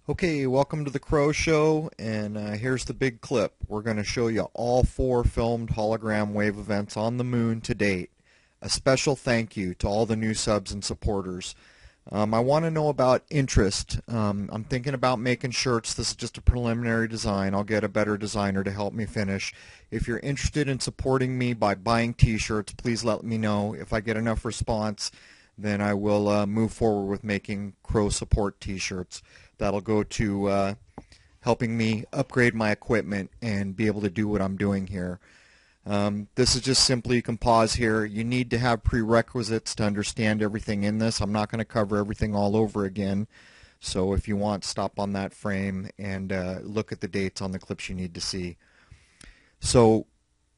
Okay, welcome to the Crow Show, and here's the big clip. We're going to show you all four filmed hologram wave events on the moon to date. A special thank you to all the new subs and supporters. I want to know about interest. I'm thinking about making shirts. This is just a preliminary design. I'll get a better designer to help me finish. If you're interested in supporting me by buying t-shirts, please let me know. If I get enough response, then I will move forward with making Crow support t-shirts. That'll go to helping me upgrade my equipment and be able to do what I'm doing here. This is just simply, you can pause here. You need to have prerequisites to understand everything in this. I'm not going to cover everything all over again. So if you want, stop on that frame and look at the dates on the clips you need to see. So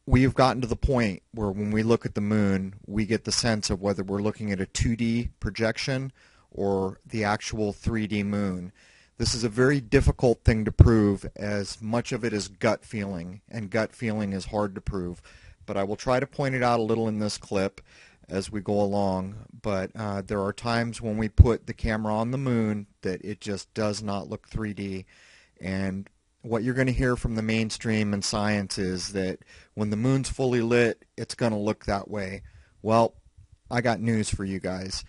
we have gotten to the point where when we look at the moon, we get the sense of whether we're looking at a 2D projection or the actual 3D moon. This is a very difficult thing to prove, as much of it is gut feeling, and gut feeling is hard to prove. But I will try to point it out a little in this clip as we go along. But there are times when we put the camera on the moon that it just does not look 3D. And what you're going to hear from the mainstream and science is that when the moon's fully lit, it's going to look that way. Well, I got news for you guys.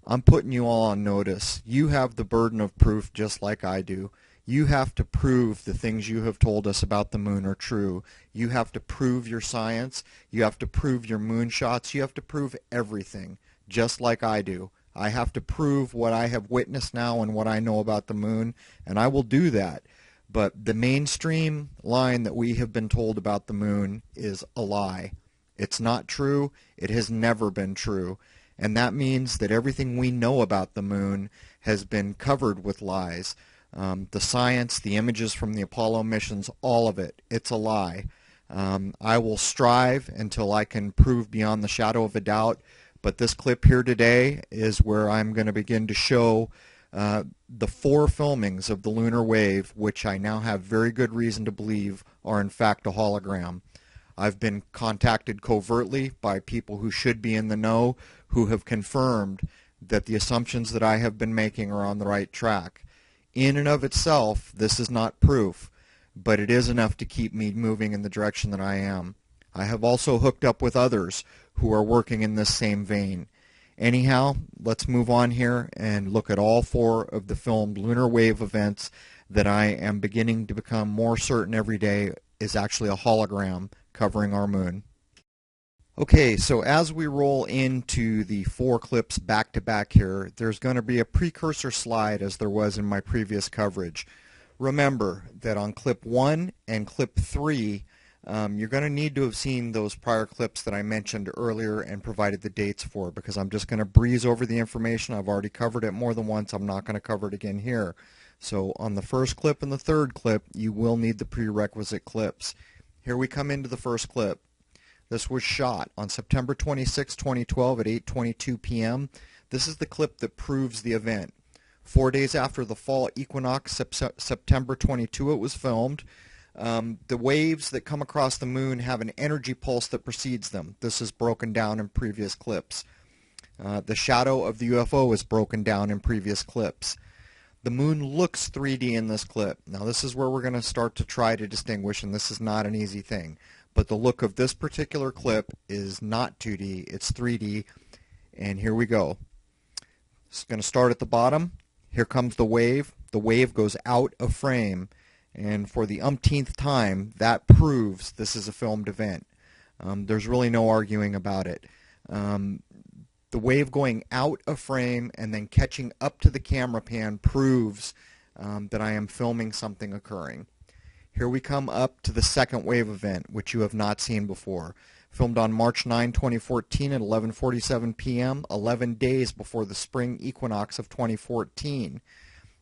I'm putting you all on notice. You have the burden of proof just like I do. You have to prove the things you have told us about the moon are true. You have to prove your science. You have to prove your moonshots. You have to prove everything, just like I do. I have to prove what I have witnessed now and what I know about the moon, and I will do that. But the mainstream line that we have been told about the moon is a lie. It's not true. It has never been true. And that means that everything we know about the moon has been covered with lies. The science, the images from the Apollo missions, all of it, it's a lie. I will strive until I can prove beyond the shadow of a doubt, but this clip here today is where I'm going to begin to show the four filmings of the lunar wave, which I now have very good reason to believe are in fact a hologram. I've been contacted covertly by people who should be in the know, who have confirmed that the assumptions that I have been making are on the right track. In and of itself, this is not proof, but it is enough to keep me moving in the direction that I am. I have also hooked up with others who are working in this same vein. Anyhow, let's move on here and look at all four of the filmed lunar wave events that I am beginning to become more certain every day is actually a hologram covering our moon. Okay, so as we roll into the four clips back to back here, there's going to be a precursor slide as there was in my previous coverage. Remember that on clip 1 and clip 3, you're going to need to have seen those prior clips that I mentioned earlier and provided the dates for, because I'm just going to breeze over the information. I've already covered it more than once. I'm not going to cover it again here. So on the first clip and the third clip, you will need the prerequisite clips. Here we come into the first clip. This was shot on September 26, 2012 at 8:22 p.m. This is the clip that proves the event. 4 days after the fall equinox, September 22, it was filmed. The waves that come across the moon have an energy pulse that precedes them. This is broken down in previous clips. The shadow of the UFO is broken down in previous clips. The moon looks 3D in this clip. Now this is where we're going to start to try to distinguish, and this is not an easy thing. But the look of this particular clip is not 2D, it's 3D. And here we go. It's going to start at the bottom. Here comes the wave. The wave goes out of frame. And for the umpteenth time, that proves this is a filmed event. There's really no arguing about it. The wave going out of frame and then catching up to the camera pan proves that I am filming something occurring. Here we come up to the second wave event, which you have not seen before. Filmed on March 9, 2014 at 11:47 p.m., 11 days before the spring equinox of 2014.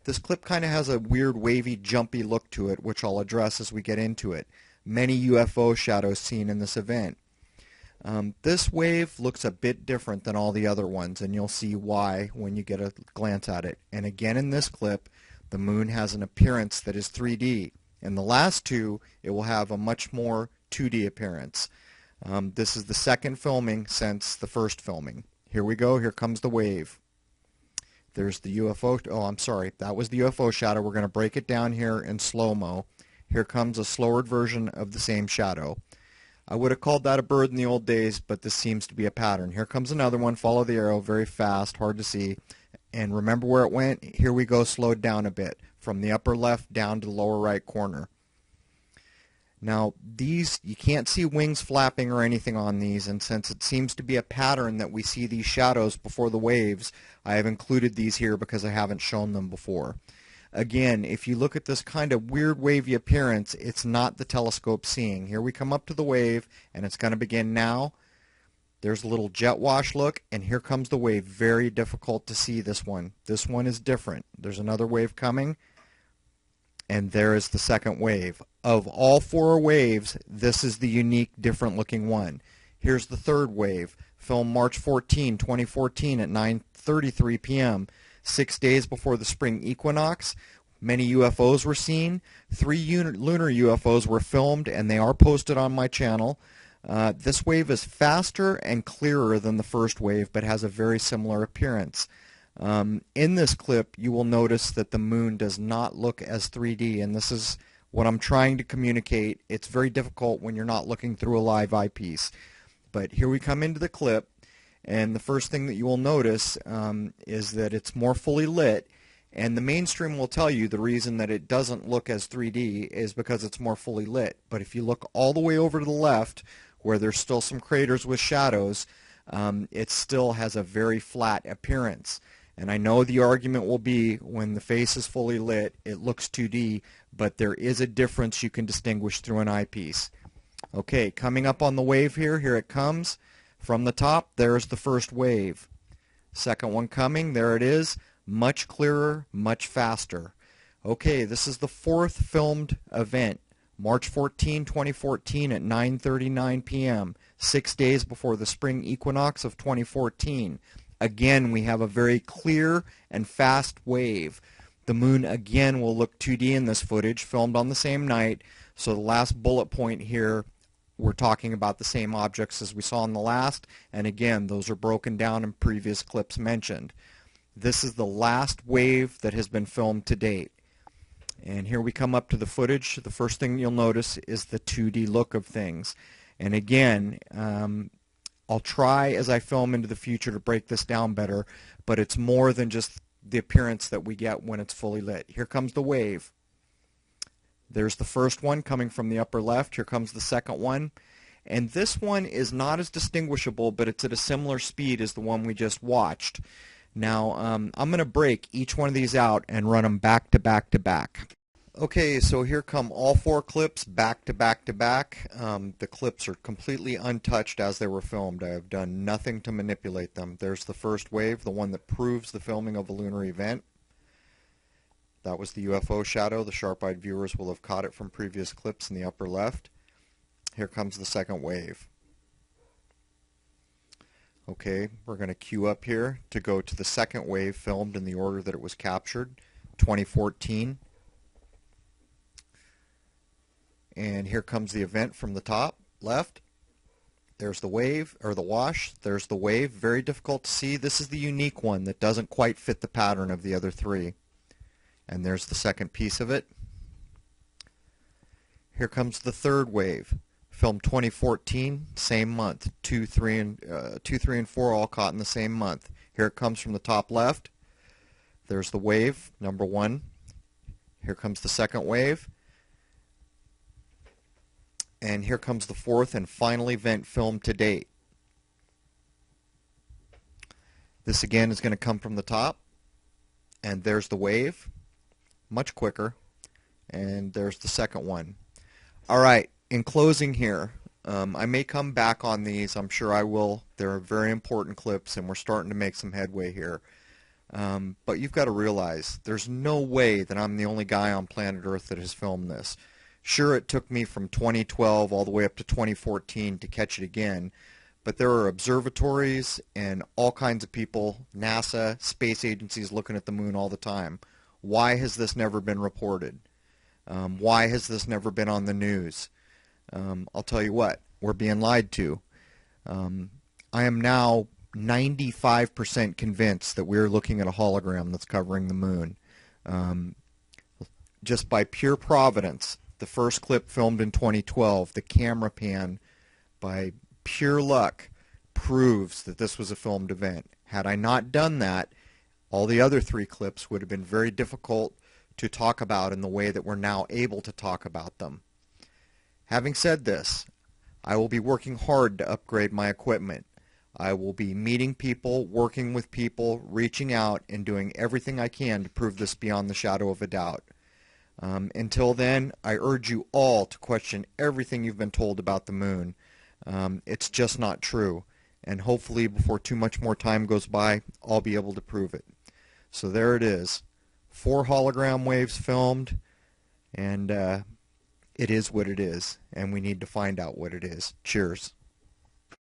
This clip kind of has a weird wavy, jumpy look to it, which I'll address as we get into it. Many UFO shadows seen in this event. This wave looks a bit different than all the other ones, and you'll see why when you get a glance at it. And again in this clip, the moon has an appearance that is 3D. In the last two, it will have a much more 2D appearance. This is the second filming since the first filming. Here we go. Here comes the wave. There's the UFO. Oh, I'm sorry. That was the UFO shadow. We're going to break it down here in slow-mo. Here comes a slower version of the same shadow. I would have called that a bird in the old days, but this seems to be a pattern. Here comes another one. Follow the arrow. Very fast. Hard to see. And remember where it went? Here we go, slowed down a bit. From the upper left down to the lower right corner. Now, these, you can't see wings flapping or anything on these, and since it seems to be a pattern that we see these shadows before the waves, I have included these here because I haven't shown them before. Again, if you look at this kind of weird wavy appearance, it's not the telescope seeing. Here we come up to the wave, and it's going to begin now. There's a little jet wash look, and here comes the wave. Very difficult to see this one. This one is different. There's another wave coming, and there is the second wave. Of all four waves, this is the unique, different looking one. Here's the third wave, filmed March 14, 2014 at 9:33 p.m., 6 days before the spring equinox. Many UFOs were seen. 3 lunar UFOs were filmed, and they are posted on my channel. This wave is faster and clearer than the first wave, but has a very similar appearance. In this clip, you will notice that the moon does not look as 3D, and this is what I'm trying to communicate. It's very difficult when you're not looking through a live eyepiece. But here we come into the clip, and the first thing that you will notice is that it's more fully lit, and the mainstream will tell you the reason that it doesn't look as 3D is because it's more fully lit. But if you look all the way over to the left, where there's still some craters with shadows, it still has a very flat appearance. And I know the argument will be when the face is fully lit, it looks 2D, but there is a difference you can distinguish through an eyepiece. Okay, coming up on the wave here, here it comes. From the top, there's the first wave. Second one coming, there it is, much clearer, much faster. Okay, this is the fourth filmed event, March 14, 2014 at 9:39 p.m., 6 days before the spring equinox of 2014. Again, we have a very clear and fast wave. The moon again will look 2D in this footage, filmed on the same night. So the last bullet point here, we're talking about the same objects as we saw in the last. And again, those are broken down in previous clips mentioned. This is the last wave that has been filmed to date. And here we come up to the footage. The first thing you'll notice is the 2D look of things. And again, I'll try as I film into the future to break this down better, but it's more than just the appearance that we get when it's fully lit. Here comes the wave. There's the first one coming from the upper left. Here comes the second one. And this one is not as distinguishable, but it's at a similar speed as the one we just watched. Now, I'm going to break each one of these out and run them back to back to back. Okay, so here come all four clips back to back to back. The clips are completely untouched as they were filmed. I have done nothing to manipulate them. There's the first wave, the one that proves the filming of a lunar event. That was the UFO shadow. The sharp-eyed viewers will have caught it from previous clips in the upper left. Here comes the second wave. Okay, we're going to queue up here to go to the second wave filmed in the order that it was captured, 2014. And here comes the event from the top left. There's the wave, or the wash. There's the wave. Very difficult to see. This is the unique one that doesn't quite fit the pattern of the other three. And there's the second piece of it. Here comes the third wave. Filmed 2014, same month. 2, 3, and 4 all caught in the same month. Here it comes from the top left. There's the wave, number 1. Here comes the second wave. And here comes the fourth and final event filmed to date. This again is going to come from the top. And there's the wave. Much quicker. And there's the second one. Alright, in closing here, I may come back on these. I'm sure I will. They're very important clips and we're starting to make some headway here. But you've got to realize there's no way that I'm the only guy on planet Earth that has filmed this. Sure, it took me from 2012 all the way up to 2014 to catch it again, but there are observatories and all kinds of people, NASA, space agencies looking at the moon all the time. Why has this never been reported? Why has this never been on the news? I'll tell you what, we're being lied to. I am now 95% convinced that we're looking at a hologram that's covering the moon. Um, just by pure providence, the first clip filmed in 2012, the camera pan, by pure luck, proves that this was a filmed event. Had I not done that, all the other three clips would have been very difficult to talk about in the way that we're now able to talk about them. Having said this, I will be working hard to upgrade my equipment. I will be meeting people, working with people, reaching out, and doing everything I can to prove this beyond the shadow of a doubt. Until then, I urge you all to question everything you've been told about the moon. It's just not true. And hopefully before too much more time goes by, I'll be able to prove it. So there it is. 4 hologram waves filmed, and it is what it is, and we need to find out what it is. Cheers.